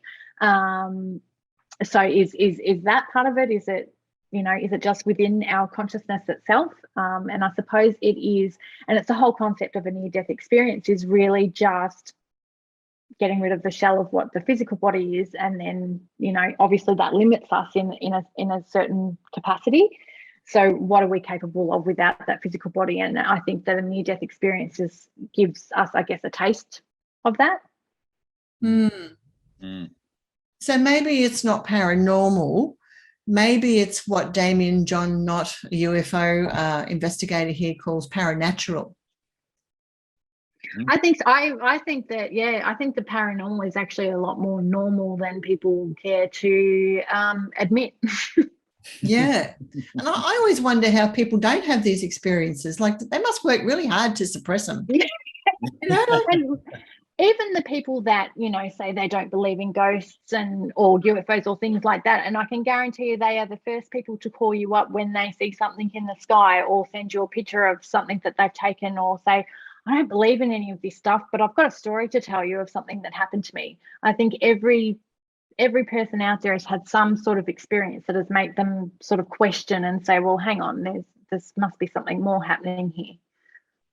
So is that part of it? Is it just within our consciousness itself? And I suppose it is, and it's the whole concept of a near-death experience is really just getting rid of the shell of what the physical body is, and then obviously that limits us in a certain capacity. So what are we capable of without that physical body? And I think that a near-death experience gives us, I guess, a taste of that. So maybe it's not paranormal. Maybe it's what Damien John Knott, a UFO investigator here, calls paranatural. I think so. I think that, I think the paranormal is actually a lot more normal than people care to admit. Yeah. And I always wonder how people don't have these experiences. Like, they must work really hard to suppress them. And even the people that, say they don't believe in ghosts or UFOs or things like that, and I can guarantee you they are the first people to call you up when they see something in the sky, or send you a picture of something that they've taken, or say, I don't believe in any of this stuff, but I've got a story to tell you of something that happened to me. I think every person out there has had some sort of experience that has made them sort of question and say, well, hang on, this must be something more happening here.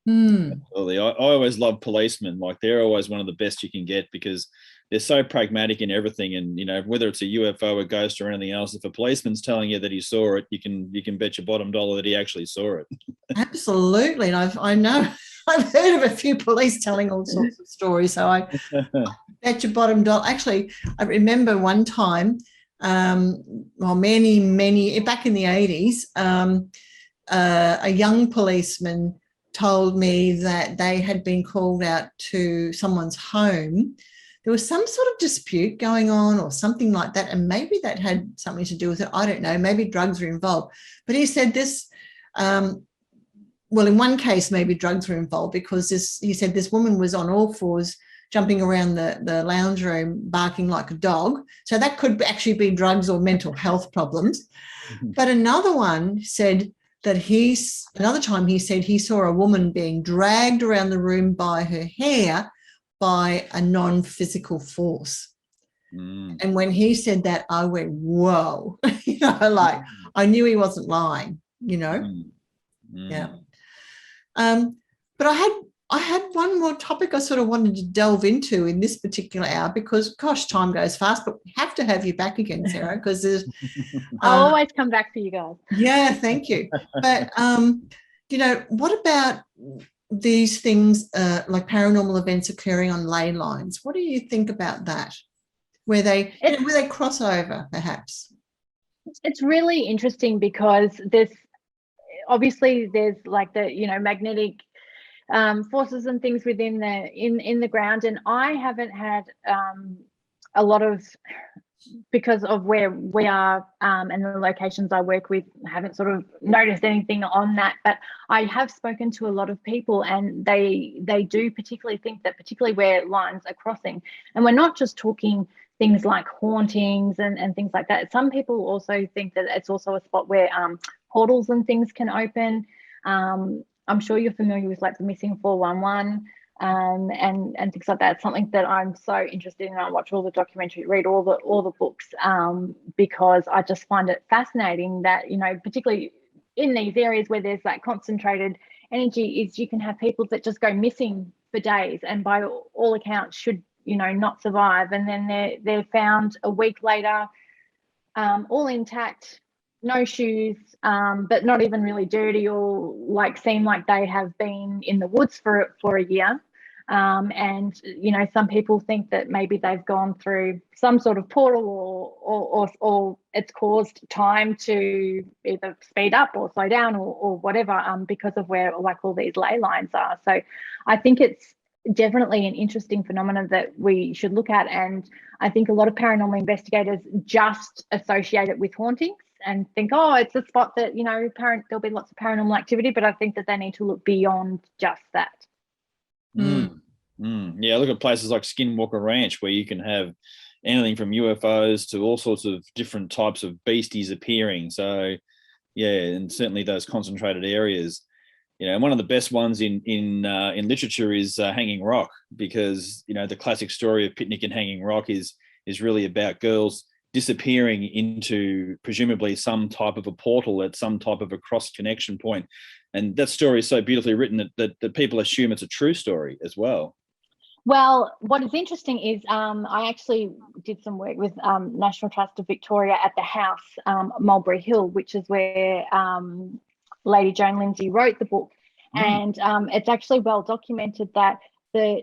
Absolutely. I always love policemen. Like, they're always one of the best you can get, because they're so pragmatic in everything. And, you know, whether it's a UFO, a ghost, or anything else, if a policeman's telling you that he saw it, you can bet your bottom dollar that he actually saw it. Absolutely. And I know I've heard of a few police telling all sorts of stories. So I bet your bottom dollar. Actually, I remember one time, many back in the 80s, a young policeman told me that they had been called out to someone's home. There was some sort of dispute going on or something like that, and maybe that had something to do with it. I don't know. Maybe drugs were involved. But he said this, in one case, maybe drugs were involved, because he said this woman was on all fours jumping around the lounge room barking like a dog. So that could actually be drugs or mental health problems. But another one said that another time he said he saw a woman being dragged around the room by her hair by a non-physical force. And when he said that, I went, whoa, like I knew he wasn't lying, Yeah. But I had one more topic I sort of wanted to delve into in this particular hour, because, gosh, time goes fast, but we have to have you back again, Sarah, because there's... I'll always come back for you guys. Yeah, thank you. But, what about these things like paranormal events occurring on ley lines? What do you think about that? Where they cross over, perhaps? It's really interesting, because there's like the, magnetic forces and things within in the ground, and I haven't had a lot of, because of where we are and the locations I work with, haven't sort of noticed anything on that. But I have spoken to a lot of people, and they do particularly think that, particularly where lines are crossing, and we're not just talking things like hauntings and things like that. Some people also think that it's also a spot where portals and things can open. I'm sure you're familiar with like the missing 411 and things like that. It's something that I'm so interested in. I watch all the documentaries, read all the books, because I just find it fascinating that, particularly in these areas where there's that concentrated energy, is you can have people that just go missing for days, and by all accounts should, not survive, and then they're found a week later, all intact, no shoes, but not even really dirty, or like seem like they have been in the woods for a year. And some people think that maybe they've gone through some sort of portal, or it's caused time to either speed up or slow down or whatever, because of where like all these ley lines are. So I think it's definitely an interesting phenomenon that we should look at, and I think a lot of paranormal investigators just associate it with hauntings and think, oh, it's a spot that, there'll be lots of paranormal activity, but I think that they need to look beyond just that. Yeah, look at places like Skinwalker Ranch, where you can have anything from UFOs to all sorts of different types of beasties appearing. So, yeah, and certainly those concentrated areas. And one of the best ones in literature is Hanging Rock, because the classic story of Picnic and Hanging Rock is really about girls disappearing into presumably some type of a portal at some type of a cross connection point. And that story is so beautifully written that people assume it's a true story as well. Well, what is interesting is I actually did some work with National Trust of Victoria at the house, Mulberry Hill, which is where Lady Joan Lindsay wrote the book. And it's actually well documented that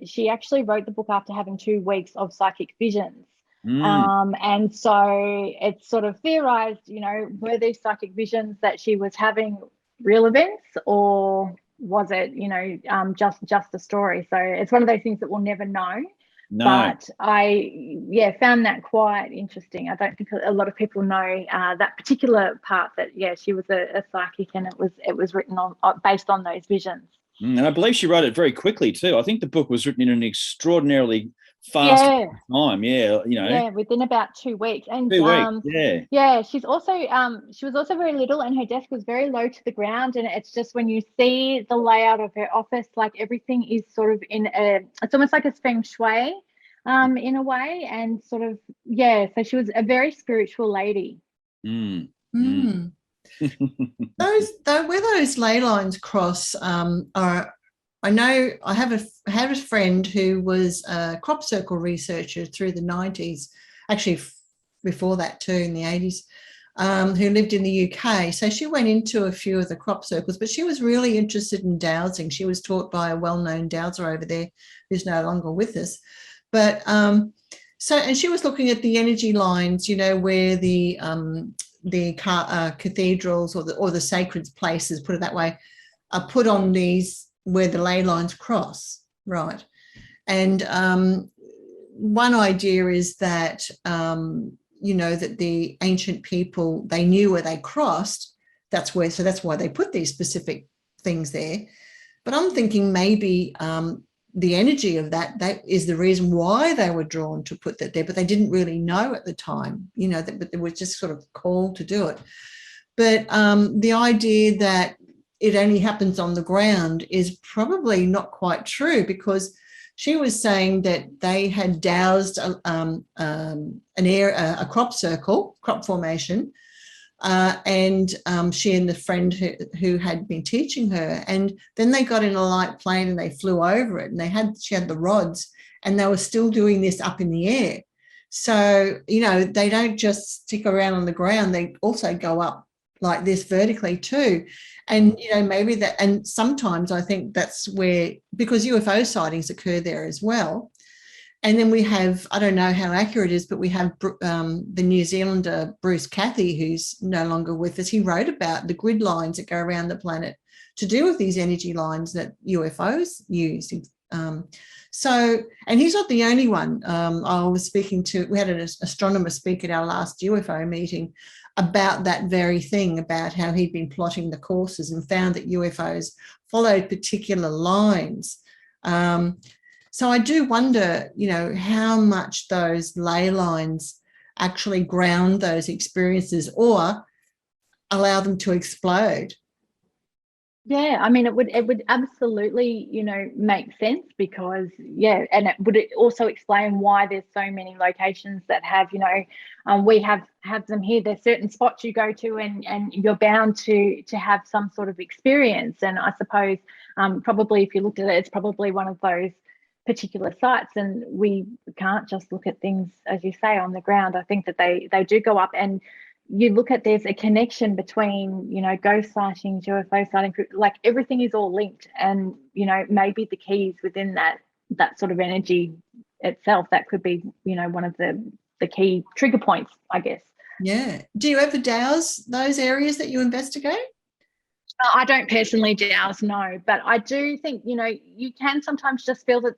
she actually wrote the book after having 2 weeks of psychic visions. And so it's sort of theorized, were these psychic visions that she was having real events, or was it, just a story? So it's one of those things that we'll never know. No. But I found that quite interesting. I don't think a lot of people know that particular part, that she was a psychic, and it was written on based on those visions. And I believe she wrote it very quickly too. I think the book was written in an extraordinarily fast time. Yeah, within about 2 weeks. And 2 weeks. She's also she was also very little, and her desk was very low to the ground. And it's just, when you see the layout of her office, like everything is sort of it's almost like a feng shui in a way, and sort of so she was a very spiritual lady. Where those ley lines cross are I know I had a friend who was a crop circle researcher through the 90s, actually before that too, in the 80s, who lived in the UK. So she went into a few of the crop circles, but she was really interested in dowsing. She was taught by a well-known dowser over there who's no longer with us. But and she was looking at the energy lines, you know, where the cathedrals or the sacred places, put it that way, are put on these where the ley lines cross, right? And one idea is that, you know, that the ancient people, they knew where they crossed. That's why they put these specific things there. But I'm thinking maybe the energy of that is the reason why they were drawn to put that there, but they didn't really know at the time, you know, but they were just sort of called to do it. But the idea that it only happens on the ground is probably not quite true, because she was saying that they had dowsed a crop circle, crop formation, and she and the friend who had been teaching her, and then they got in a light plane and they flew over it, and she had the rods, and they were still doing this up in the air. So, you know, they don't just stick around on the ground, they also go up like this vertically too. And, you know, maybe that, and sometimes I think that's where, because UFO sightings occur there as well. And then we have, I don't know how accurate it is, but we have the New Zealander Bruce Cathy, who's no longer with us. He wrote about the grid lines that go around the planet to do with these energy lines that UFOs use. And he's not the only one. I was speaking to, we had an astronomer speak at our last UFO meeting about that very thing, about how he'd been plotting the courses and found that UFOs followed particular lines. So I do wonder, you know, how much those ley lines actually ground those experiences or allow them to explode. Yeah, I mean, it would absolutely, you know, make sense, because, yeah, and it would also explain why there's so many locations that have, you know, we have them here. There's certain spots you go to, and you're bound to have some sort of experience. And I suppose probably if you looked at it, it's probably one of those particular sites, and we can't just look at things, as you say, on the ground. I think that they do go up, and you look at, there's a connection between, you know, ghost sightings, UFO sightings, like everything is all linked. And, you know, maybe the keys within that sort of energy itself, that could be, you know, one of the key trigger points, I guess. Yeah. Do you ever douse those areas that you investigate? I don't personally douse, no, but I do think, you know, you can sometimes just feel that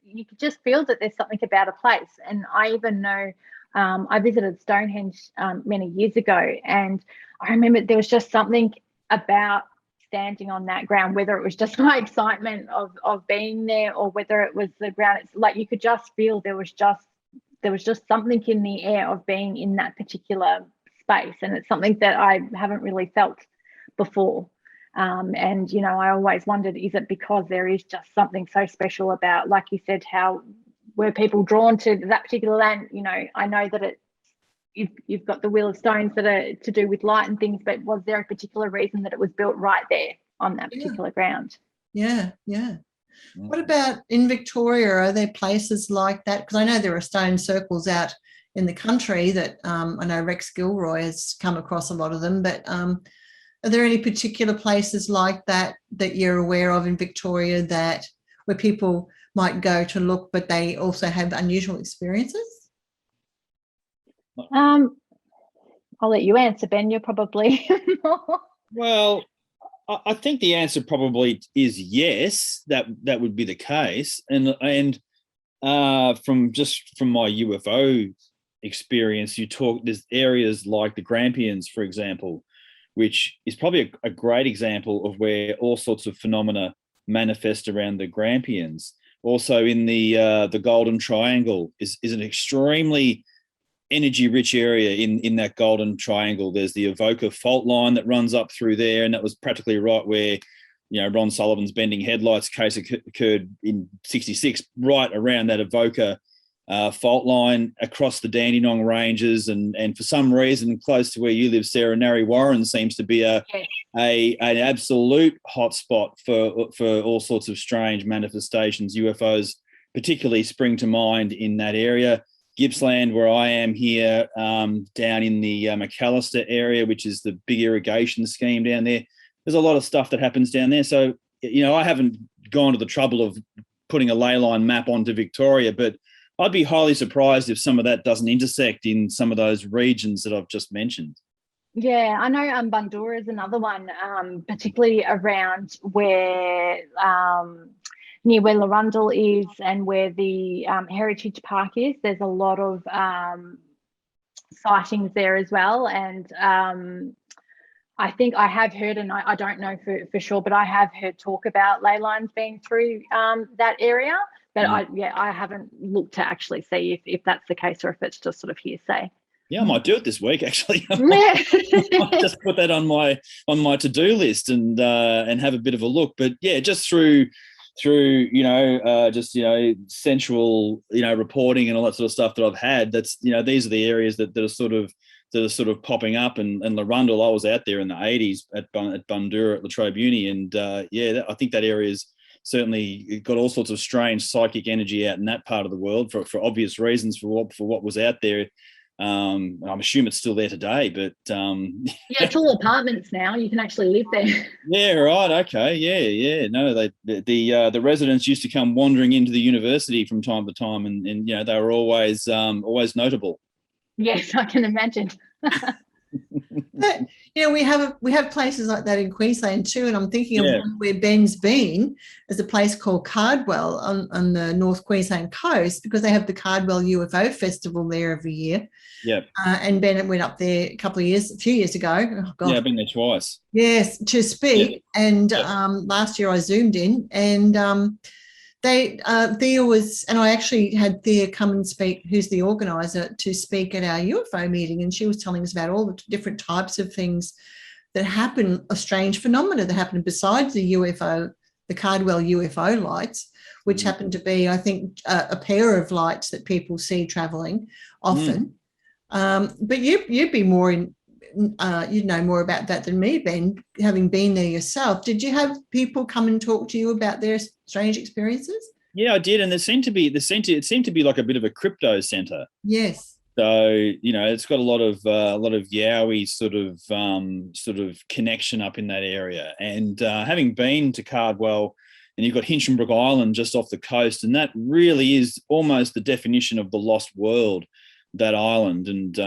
you could just feel that there's something about a place. And I even know, I visited Stonehenge many years ago, and I remember there was just something about standing on that ground, whether it was just my excitement of being there, or whether it was the ground. It's like you could just feel there was just something in the air of being in that particular space, and it's something that I haven't really felt before. And, you know, I always wondered, is it because there is just something so special about, like you said, how were people drawn to that particular land? You know, I know that you've got the Wheel of Stones that are to do with light and things, but was there a particular reason that it was built right there on that particular ground? Yeah. What about in Victoria? Are there places like that? Because I know there are stone circles out in the country that I know Rex Gilroy has come across a lot of them, but are there any particular places like that you're aware of in Victoria where people might go to look, but they also have unusual experiences? I'll let you answer, Ben. You're probably Well, I think the answer probably is yes. That would be the case, and from my UFO experience, there's areas like the Grampians, for example, which is probably a great example of where all sorts of phenomena manifest around the Grampians. Also in the Golden Triangle is an extremely energy-rich area in that Golden Triangle. There's the Evoca fault line that runs up through there, and that was practically right where, you know, Ron Sullivan's bending headlights case occurred in '66, right around that Evoca fault line across the Dandenong Ranges, and for some reason, close to where you live, Sarah, Narre Warren seems to be an absolute hotspot for all sorts of strange manifestations. UFOs particularly spring to mind in that area. Gippsland, where I am here, down in the McAllister area, which is the big irrigation scheme down there. There's a lot of stuff that happens down there. So, I haven't gone to the trouble of putting a ley line map onto Victoria, but I'd be highly surprised if some of that doesn't intersect in some of those regions that I've just mentioned. Yeah, I know Bundoora is another one, particularly around where near where Larundel is and where the Heritage Park is. There's a lot of sightings there as well. And I think I have heard, and I don't know for sure, but I have heard talk about ley lines being through that area. But I haven't looked to actually see if that's the case or if it's just sort of hearsay. Yeah, I might do it this week. Actually, I might just put that on my to-do list and have a bit of a look. But yeah, just through sensual reporting and all that sort of stuff that I've had. That's these are the areas that are sort of popping up. And Larundel, I was out there in the 80s at Bundoora at Latrobe Uni, and I think that area is certainly got all sorts of strange psychic energy out in that part of the world for obvious reasons for what was out there. I'm assuming it's still there today, but it's all apartments now. You can actually live there. Yeah, right. Okay. Yeah. No, the residents used to come wandering into the university from time to time, and they were always notable. Yes, I can imagine. But, we have places like that in Queensland too, and I'm thinking of one where Ben's been. There's a place called Cardwell on the North Queensland coast, because they have the Cardwell UFO Festival there every year. Yeah. And Ben went up there a few years ago. Oh, God. Yeah, I've been there twice. Yes, to speak. Yep. And last year I zoomed in, and Thea was, and I actually had Thea come and speak, who's the organizer, to speak at our UFO meeting, and she was telling us about all the different types of things that happen, a strange phenomena that happen besides the UFO, the Cardwell UFO lights, which happen to be, I think, a pair of lights that people see travelling often. But you'd be more you'd know more about that than me, Ben, having been there yourself. Did you have people come and talk to you about their strange experiences? Yeah, I did, and it seemed to be like a bit of a crypto center. Yes. So it's got a lot of Yowie sort of connection up in that area, and having been to Cardwell, and you've got Hinchinbrook Island just off the coast, and that really is almost the definition of the lost world, that island. And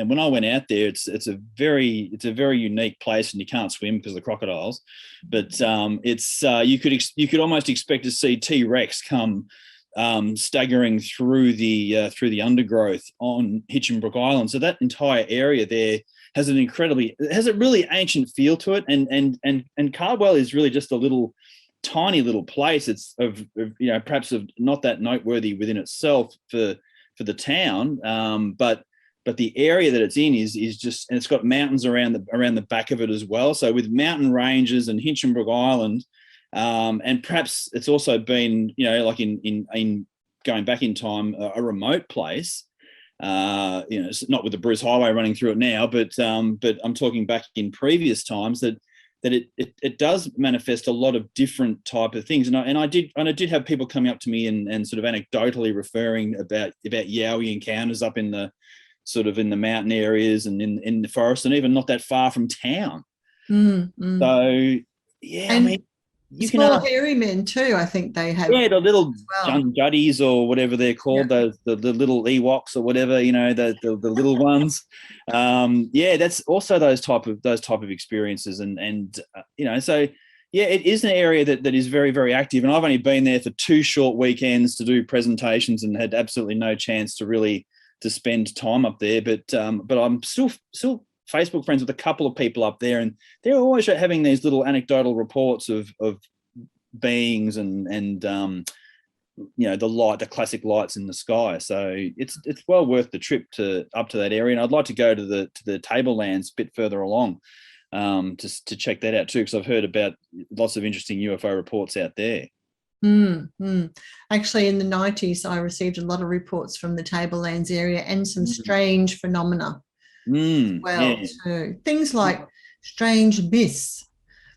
when I went out there, it's a very unique place, and you can't swim because of the crocodiles, but you could almost expect to see T-Rex come staggering through the undergrowth on Hinchinbrook Island. So that entire area there has a really ancient feel to it, and Cardwell is really just a tiny little place. It's perhaps not that noteworthy within itself for the town, but the area that it's in is just, and it's got mountains around the back of it as well. So with mountain ranges and Hinchinbrook Island, and perhaps it's also been like in going back in time, a remote place. It's not with the Bruce Highway running through it now, but I'm talking back in previous times that it does manifest a lot of different type of things. And I did have people coming up to me and sort of anecdotally referring about Yowie encounters up in the sort of in the mountain areas and in the forest, and even not that far from town. So yeah, and small hairy men too, I think they have. Yeah, the little Juddies or whatever they're called, the little Ewoks or whatever, the little ones. That's also those type of experiences, and so yeah, it is an area that is very, very active. And I've only been there for 2 short weekends to do presentations, and had absolutely no chance to spend time up there. But I'm still Facebook friends with a couple of people up there, and they're always having these little anecdotal reports of beings and the classic lights in the sky. So it's well worth the trip up to that area. And I'd like to go to the Tablelands a bit further along, to check that out too, because I've heard about lots of interesting UFO reports out there. Actually, in the 90s, I received a lot of reports from the Tablelands area and some strange phenomena well too. Things like strange myths.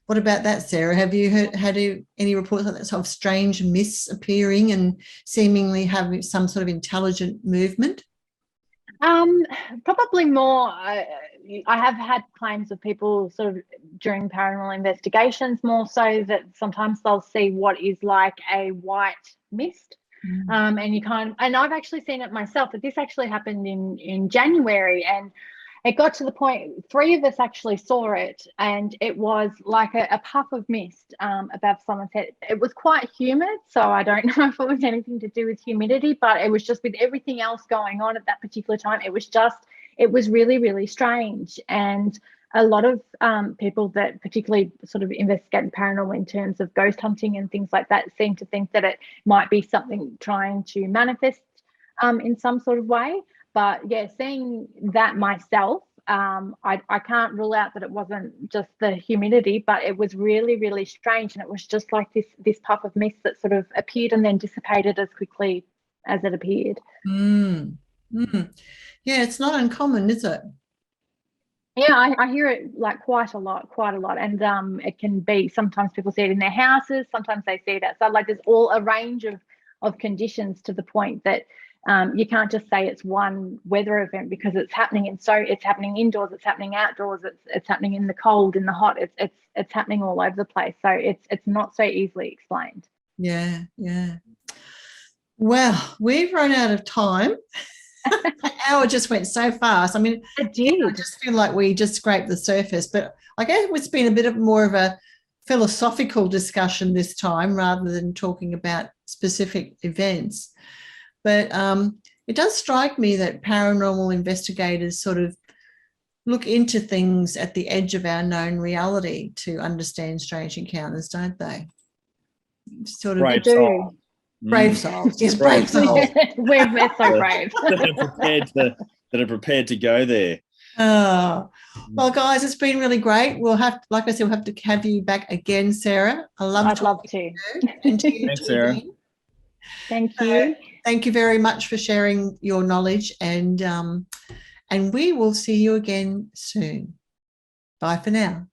What about that, Sarah? Have you had any reports like that, sort of strange myths appearing and seemingly having some sort of intelligent movement? Probably more. I have had claims of people sort of during paranormal investigations, more so that sometimes they'll see what is like a white mist. And I've actually seen it myself, but this actually happened in January, and it got to the point 3 of us actually saw it, and it was like a puff of mist above someone's head. It was quite humid, so I don't know if it was anything to do with humidity, but it was just with everything else going on at that particular time. It was really, really strange. And a lot of people that particularly sort of investigate paranormal in terms of ghost hunting and things like that seem to think that it might be something trying to manifest in some sort of way. But yeah, seeing that myself, I can't rule out that it wasn't just the humidity, but it was really, really strange. And it was just like this puff of mist that sort of appeared and then dissipated as quickly as it appeared. Yeah, it's not uncommon, is it? Yeah, I hear it like quite a lot. And it can be, sometimes people see it in their houses, sometimes they see it outside. Like there's all a range of conditions to the point that you can't just say it's one weather event, because it's happening it's happening indoors, it's happening outdoors, it's happening in the cold, in the hot, it's happening all over the place. So it's not so easily explained. Yeah. Well, we've run out of time. The hour just went so fast. I mean, it did. I just feel like we just scraped the surface, but I guess it's been a bit more of a philosophical discussion this time rather than talking about specific events. But it does strike me that paranormal investigators sort of look into things at the edge of our known reality to understand strange encounters, don't they? Sort of brave soul. Brave souls. Yes, brave souls. We're so brave. that are prepared to go there. Oh, well, guys, it's been really great. We'll have, like I said, we'll have to have you back again, Sarah. I'd love to. And to you, Thanks, Sarah. Thank you. Thank you very much for sharing your knowledge, and we will see you again soon. Bye for now.